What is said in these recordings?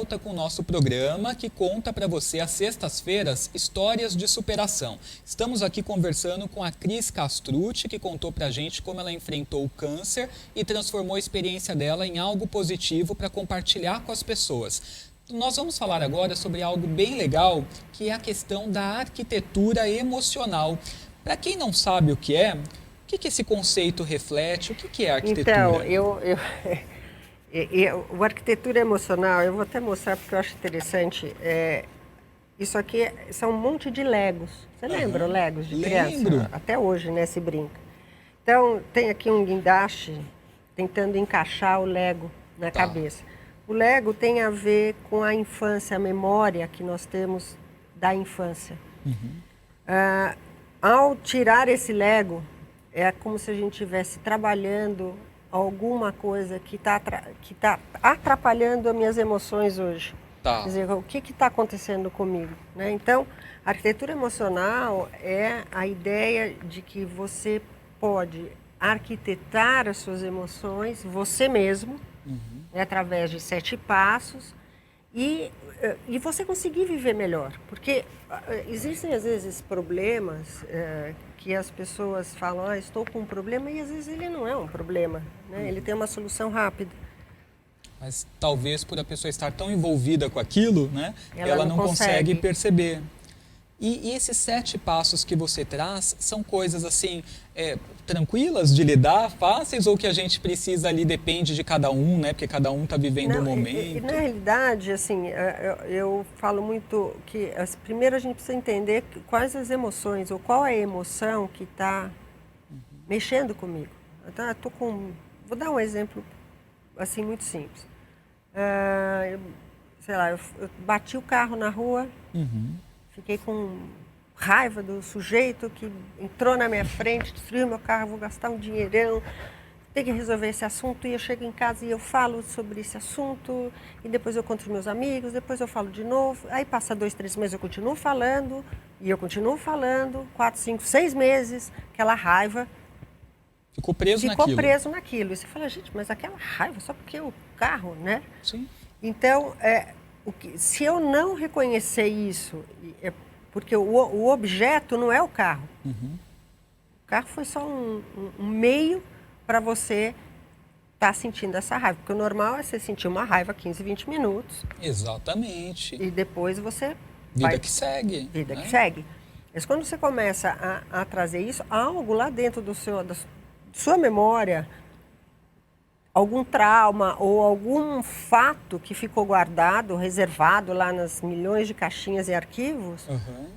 volta com o nosso programa que conta para você às sextas-feiras histórias de superação. Estamos aqui conversando com a Cris Castrucci, que contou para a gente como ela enfrentou o câncer e transformou a experiência dela em algo positivo para compartilhar com as pessoas. Nós vamos falar agora sobre algo bem legal, que é a questão da arquitetura emocional. Para quem não sabe o que é, o que esse conceito reflete? O que é arquitetura? Então, o arquitetura emocional, eu vou até mostrar porque eu acho interessante. Isso aqui são um monte de Legos. Você lembra Legos de criança? Lembro. Até hoje, né, se brinca. Então, tem aqui um guindaste tentando encaixar o Lego na cabeça. O Lego tem a ver com a infância, a memória que nós temos da infância. Ao tirar esse Lego, é como se a gente estivesse trabalhando alguma coisa que tá atrapalhando as minhas emoções hoje. Quer dizer, o que está acontecendo comigo? Né? Então, a arquitetura emocional é a ideia de que você pode arquitetar as suas emoções, você mesmo, através de 7 passos, e você conseguir viver melhor. Porque existem, às vezes, problemas que as pessoas falam, estou com um problema, e às vezes ele não é um problema, né? Ele tem uma solução rápida. Mas talvez por a pessoa estar tão envolvida com aquilo, né, ela não consegue perceber. E esses 7 passos que você traz são coisas assim, tranquilas de lidar, fáceis, ou que a gente precisa ali, depende de cada um, né? Porque cada um está vivendo um momento. Na realidade, assim, eu falo muito que primeiro a gente precisa entender quais as emoções, ou qual é a emoção que está mexendo comigo. Então, vou dar um exemplo assim muito simples. Sei lá, eu bati o carro na rua, fiquei com raiva do sujeito que entrou na minha frente, destruiu meu carro, vou gastar um dinheirão, tenho que resolver esse assunto, e eu chego em casa e eu falo sobre esse assunto, e depois eu conto aos meus amigos, depois eu falo de novo, aí passa 2, 3 meses, eu continuo falando, e eu continuo falando, 4, 5, 6 meses, aquela raiva ficou preso naquilo. E você fala, gente, mas aquela raiva, só porque o carro, né? Sim. Então, se eu não reconhecer isso, porque o objeto não é o carro. O carro foi só um meio para você estar sentindo essa raiva. Porque o normal é você sentir uma raiva 15, 20 minutos. Exatamente. E depois você Vida que segue. Vida que segue. Mas quando você começa a trazer isso, algo lá dentro da sua memória, algum trauma ou algum fato que ficou guardado, reservado lá nas milhões de caixinhas e arquivos,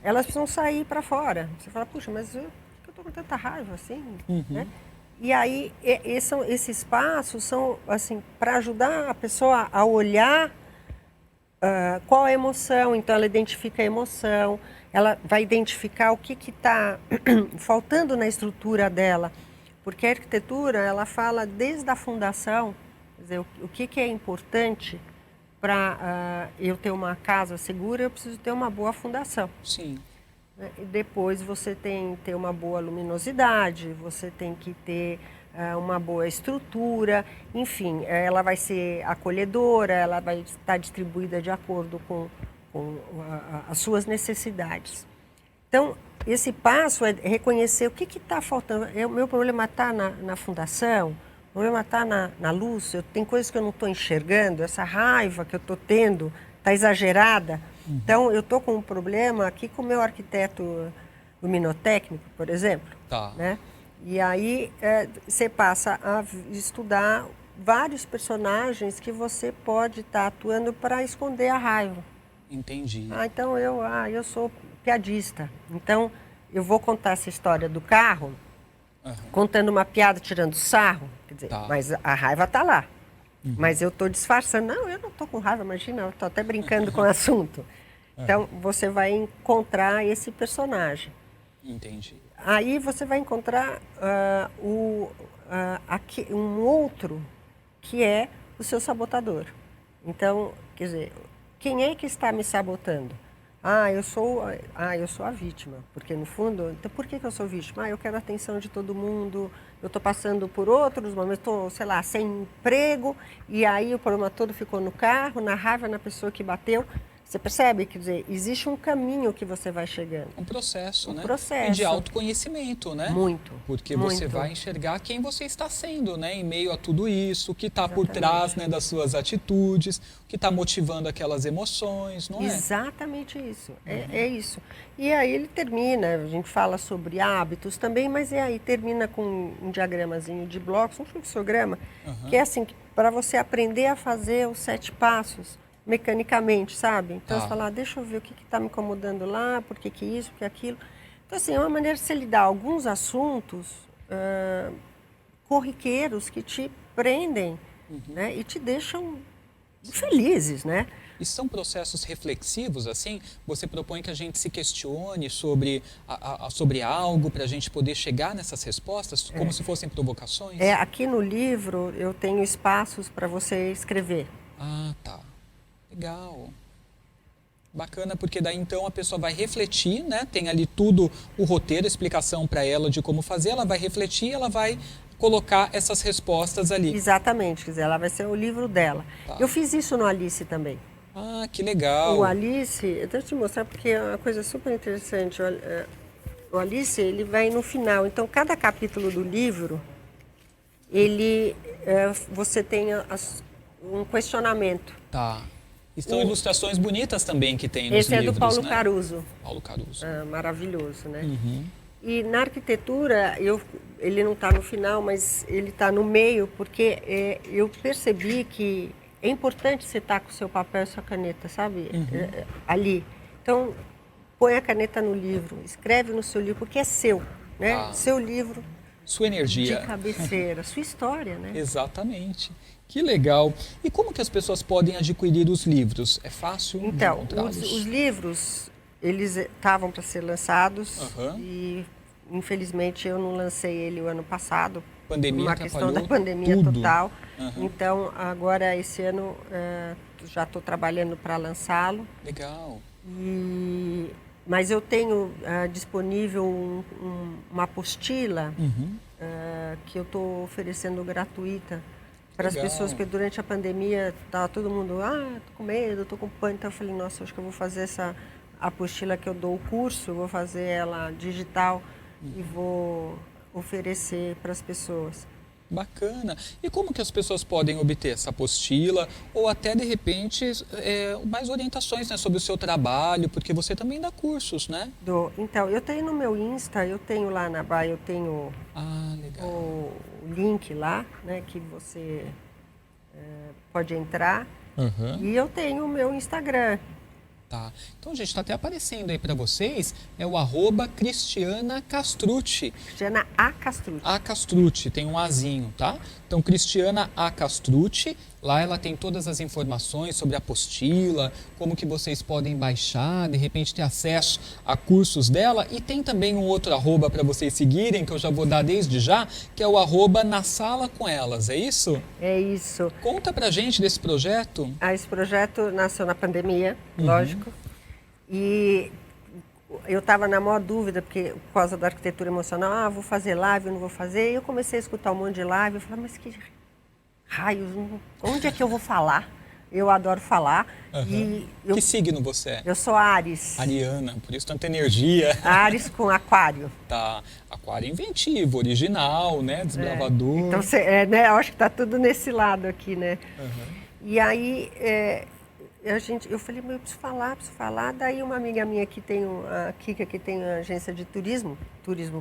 elas precisam sair para fora. Você fala, puxa, mas eu estou com tanta raiva assim, né? E aí, esses passos são assim, para ajudar a pessoa a olhar qual é a emoção. Então, ela identifica a emoção, ela vai identificar o que está faltando na estrutura dela. Porque a arquitetura, ela fala desde a fundação, quer dizer, o que é importante para eu ter uma casa segura, eu preciso ter uma boa fundação. Sim. E depois você tem que ter uma boa luminosidade, você tem que ter uma boa estrutura, enfim, ela vai ser acolhedora, ela vai estar distribuída de acordo com as suas necessidades. Então, esse passo é reconhecer o que está faltando. O meu problema está na fundação, o problema está na luz, tem coisas que eu não estou enxergando, essa raiva que eu estou tendo está exagerada. Então, eu estou com um problema aqui com o meu arquiteto luminotécnico, por exemplo. Né? E aí, você passa a estudar vários personagens que você pode estar atuando para esconder a raiva. Entendi. Então, eu sou piadista. Então, eu vou contar essa história do carro, contando uma piada, tirando sarro. Quer dizer, mas a raiva está lá. Mas eu estou disfarçando. Não, eu não estou com raiva, imagina, eu estou até brincando com o assunto. Então, você vai encontrar esse personagem. Entendi. Aí você vai encontrar um outro que é o seu sabotador. Então, quer dizer, quem é que está me sabotando? eu sou a vítima, porque no fundo, então por que eu sou vítima? Eu quero a atenção de todo mundo, eu estou passando por outros momentos, estou, sei lá, sem emprego, e aí o problema todo ficou no carro, na raiva, na pessoa que bateu. Você percebe? Quer dizer, existe um caminho que você vai chegando. Um processo, né? Processo. E de autoconhecimento, né? Muito. Porque muito. você vai enxergar quem você está sendo, né? Em meio a tudo isso, o que está por trás, né, das suas atitudes, o que está motivando aquelas emoções, não é? Exatamente isso. É isso. E aí ele termina, a gente fala sobre hábitos também, mas aí termina com um diagramazinho de blocos, um fluxograma, que é assim, para você aprender a fazer os 7 passos mecanicamente, sabe? Então você fala, deixa eu ver o que está me incomodando lá, por que isso, por que aquilo. Então assim, é uma maneira de você lidar alguns assuntos corriqueiros que te prendem, né? E te deixam felizes, né? E são processos reflexivos, assim? Você propõe que a gente se questione sobre, sobre algo para a gente poder chegar nessas respostas, como se fossem provocações? Aqui no livro eu tenho espaços para você escrever. Ah, tá. Legal. Bacana, porque daí então a pessoa vai refletir, né? Tem ali tudo, o roteiro, a explicação para ela de como fazer, ela vai refletir, ela vai colocar essas respostas ali. Exatamente, quer dizer, ela vai ser o livro dela. Tá. Eu fiz isso no Alice também. Ah, que legal. O Alice, eu tenho que te mostrar porque é uma coisa super interessante. O Alice, ele vai no final. Então, cada capítulo do livro, você tem um questionamento. Tá. E são ilustrações bonitas também que tem nos livros, Esse é do Paulo né? Caruso. Paulo Caruso. Maravilhoso, né? E na arquitetura, ele não está no final, mas ele está no meio, porque eu percebi que é importante você estar com o seu papel e sua caneta, sabe? Ali. Então, põe a caneta no livro, escreve no seu livro, porque é seu, né? Seu livro. Sua energia. De cabeceira, sua história, né? Exatamente. Que legal. E como que as pessoas podem adquirir os livros? É fácil encontrá-los? Os livros, eles estavam para ser lançados e, infelizmente, eu não lancei ele o ano passado. Pandemia uma questão da pandemia tudo. Total. Então, agora, esse ano, já estou trabalhando para lançá-lo. Legal. Mas eu tenho disponível uma apostila que eu estou oferecendo gratuita para as pessoas, porque durante a pandemia estava todo mundo, tô com medo, tô com pânico. Então eu falei, nossa, acho que eu vou fazer essa apostila que eu dou o curso, vou fazer ela digital e vou oferecer para as pessoas. Bacana. E como que as pessoas podem obter essa apostila ou até, de repente, mais orientações, né, sobre o seu trabalho, porque você também dá cursos, né? Então, eu tenho no meu Insta, eu tenho lá na bio, eu tenho legal. o link lá, né, que você pode entrar. E eu tenho o meu Instagram. Tá. Então, gente, está até aparecendo aí para vocês, é o @Cristiana Castrucci. Cristiana A. Castrucci. A Castrucci, tem um Azinho, tá? Então, Cristiana A. Castrucci, lá ela tem todas as informações sobre a apostila, como que vocês podem baixar, de repente ter acesso a cursos dela. E tem também um outro @ para vocês seguirem, que eu já vou dar desde já, que é o @ Na Sala com Elas, é isso? É isso. Conta pra gente desse projeto. Esse projeto nasceu na pandemia, lógico. E eu estava na maior dúvida, porque por causa da arquitetura emocional, vou fazer live, não vou fazer. E eu comecei a escutar um monte de live, eu falei, mas que raios, onde é que eu vou falar? Eu adoro falar. Que signo você é? Eu sou Áries. Ariana, por isso tanta energia. Áries com aquário. Tá. Aquário inventivo, original, né? Desbravador. Então, né? Eu acho que tá tudo nesse lado aqui, né? E aí, eu falei, mas eu preciso falar. Daí uma amiga minha que tem, a Kika, que tem uma agência de turismo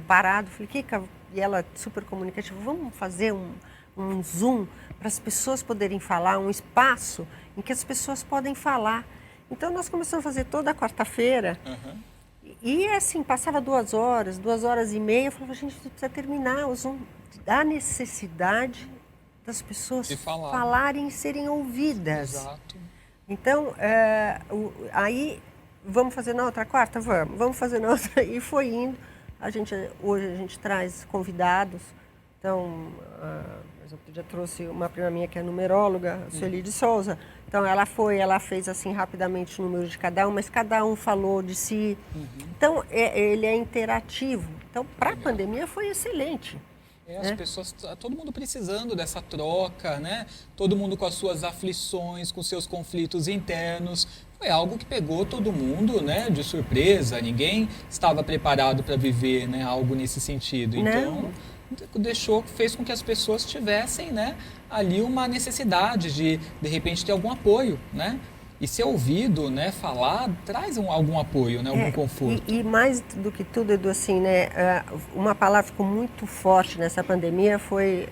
parado, falei, Kika, e ela super comunicativa, vamos fazer um Zoom para as pessoas poderem falar, um espaço em que as pessoas podem falar. Então, nós começamos a fazer toda quarta-feira. E, assim, passava 2 horas, 2h30, eu falava, gente, precisa terminar o Zoom. Da necessidade das pessoas falarem e serem ouvidas. Exato. Então, aí, vamos fazer na outra quarta? Vamos fazer na outra. E foi indo. Hoje a gente traz convidados. Então, Outro dia trouxe uma prima minha que é numeróloga, Sueli de Souza. Então ela fez assim rapidamente o número de cada um, mas cada um falou de si. Então ele é interativo. Então para a pandemia foi excelente. As pessoas, todo mundo precisando dessa troca, né? Todo mundo com as suas aflições, com seus conflitos internos. Foi algo que pegou todo mundo, né, de surpresa. Ninguém estava preparado para viver, né, algo nesse sentido. Então, fez com que as pessoas tivessem, né, ali uma necessidade de repente ter algum apoio, né? E ser ouvido, né, falar, traz algum apoio, né, algum conforto. E mais do que tudo, Edu, assim, né, uma palavra que ficou muito forte nessa pandemia foi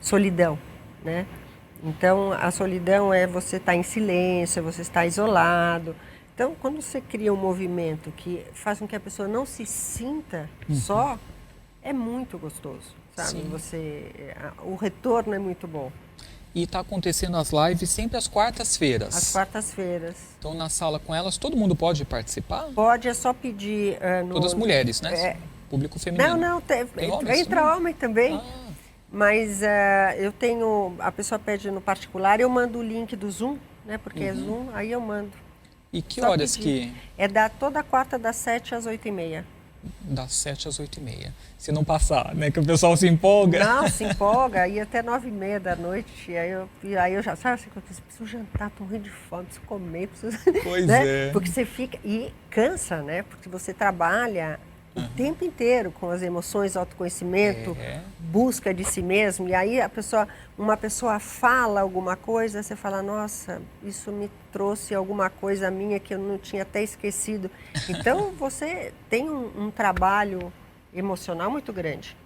solidão, né? Então, a solidão é você estar em silêncio, você estar isolado. Então, quando você cria um movimento que faz com que a pessoa não se sinta só, é muito gostoso, sabe? O retorno é muito bom. E está acontecendo as lives sempre às quartas-feiras. Às quartas-feiras. Então, na sala com elas, todo mundo pode participar? Pode, é só pedir... Todas as mulheres, né? Público feminino. Não, entra homem também. Mas a pessoa pede no particular, eu mando o link do Zoom, né? Porque é Zoom, aí eu mando. E que horas que... Toda quarta, das 7 às 8h30. Das 7 às 8h30. Se não passar, né? Que o pessoal se empolga. Não, se empolga, ia até 9h30 da noite. Aí eu já, sabe assim, eu preciso jantar, tô morrendo de fome, preciso comer, preciso... Pois né? Porque você fica... E cansa, né? Porque você trabalha o tempo inteiro com as emoções, autoconhecimento, busca de si mesmo. E aí uma pessoa fala alguma coisa, você fala, nossa, isso me trouxe alguma coisa minha que eu não tinha até esquecido. Então, você tem um trabalho emocional muito grande.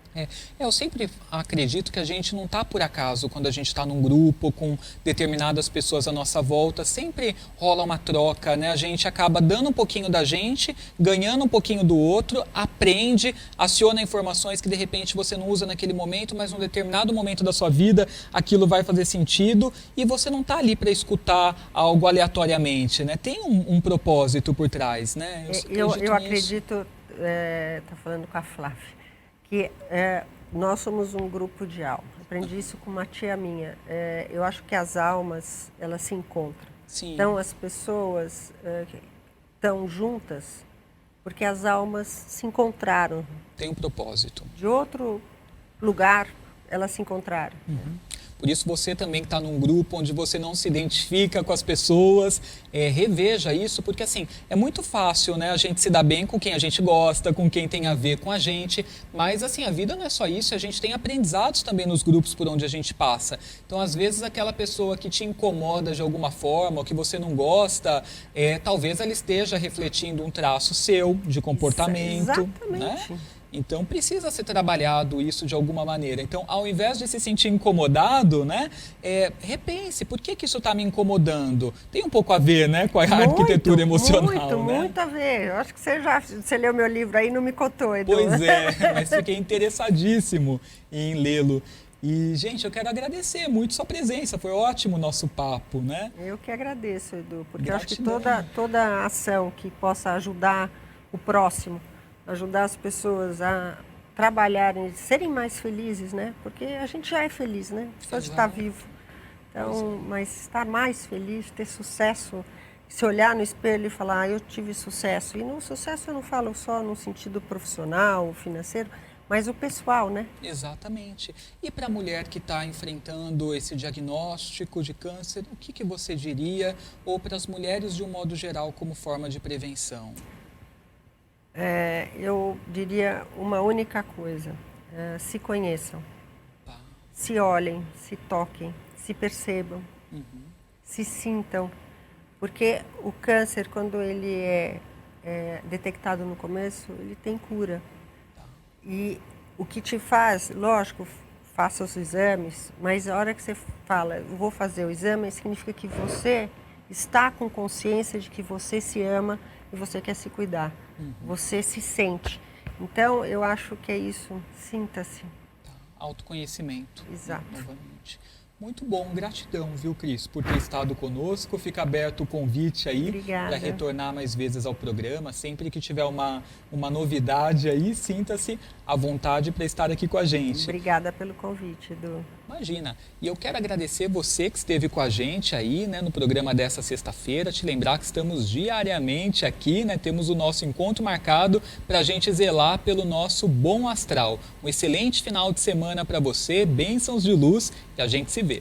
Eu sempre acredito que a gente não está por acaso quando a gente está num grupo com determinadas pessoas à nossa volta, sempre rola uma troca, né? A gente acaba dando um pouquinho da gente, ganhando um pouquinho do outro, aprende, aciona informações que de repente você não usa naquele momento, mas num determinado momento da sua vida aquilo vai fazer sentido e você não está ali para escutar algo aleatoriamente, né? Tem um propósito por trás, né? Eu acredito, tá falando com a Flávia, que nós somos um grupo de alma. Aprendi isso com uma tia minha. Eu acho que as almas, elas se encontram. Sim. Então, as pessoas estão juntas porque as almas se encontraram. Tem um propósito. De outro lugar, elas se encontraram. Por isso você também que está num grupo onde você não se identifica com as pessoas, reveja isso, porque assim, é muito fácil, né, a gente se dar bem com quem a gente gosta, com quem tem a ver com a gente, mas assim, a vida não é só isso, a gente tem aprendizados também nos grupos por onde a gente passa. Então, às vezes, aquela pessoa que te incomoda de alguma forma, ou que você não gosta, talvez ela esteja refletindo um traço seu de comportamento. Exatamente. Né? Então, precisa ser trabalhado isso de alguma maneira. Então, ao invés de se sentir incomodado, né, repense, por que isso está me incomodando? Tem um pouco a ver, né, com a arquitetura emocional, né? Muito a ver. Eu acho que você leu meu livro aí e não me contou, Edu. Pois é, mas fiquei interessadíssimo em lê-lo. E, gente, eu quero agradecer muito sua presença, foi ótimo o nosso papo, né? Eu que agradeço, Edu, porque Gratidão. eu acho que toda ação que possa ajudar o próximo, ajudar as pessoas a trabalharem, serem mais felizes, né? Porque a gente já é feliz, né? Só de estar vivo. Então, mas estar mais feliz, ter sucesso, se olhar no espelho e falar, eu tive sucesso. E no sucesso eu não falo só no sentido profissional, financeiro, mas o pessoal, né? Exatamente. E para a mulher que está enfrentando esse diagnóstico de câncer, o que você diria? Ou para as mulheres de um modo geral como forma de prevenção? Eu diria uma única coisa, se conheçam, se olhem, se toquem, se percebam, se sintam, porque o câncer, quando ele é detectado no começo, ele tem cura. E o que te faz, lógico, faça os exames, mas a hora que você fala, eu vou fazer o exame, significa que você está com consciência de que você se ama e você quer se cuidar. Você se sente. Então, eu acho que é isso. Sinta-se. Autoconhecimento. Exato. Novamente. Muito bom, gratidão, viu, Cris, por ter estado conosco. Fica aberto o convite aí para retornar mais vezes ao programa. Sempre que tiver uma novidade aí, sinta-se à vontade para estar aqui com a gente. Obrigada pelo convite, Edu. Imagina. E eu quero agradecer você que esteve com a gente aí, né, no programa dessa sexta-feira. Te lembrar que estamos diariamente aqui, né? Temos o nosso encontro marcado para a gente zelar pelo nosso bom astral. Um excelente final de semana para você, bênçãos de luz, e a gente se vê.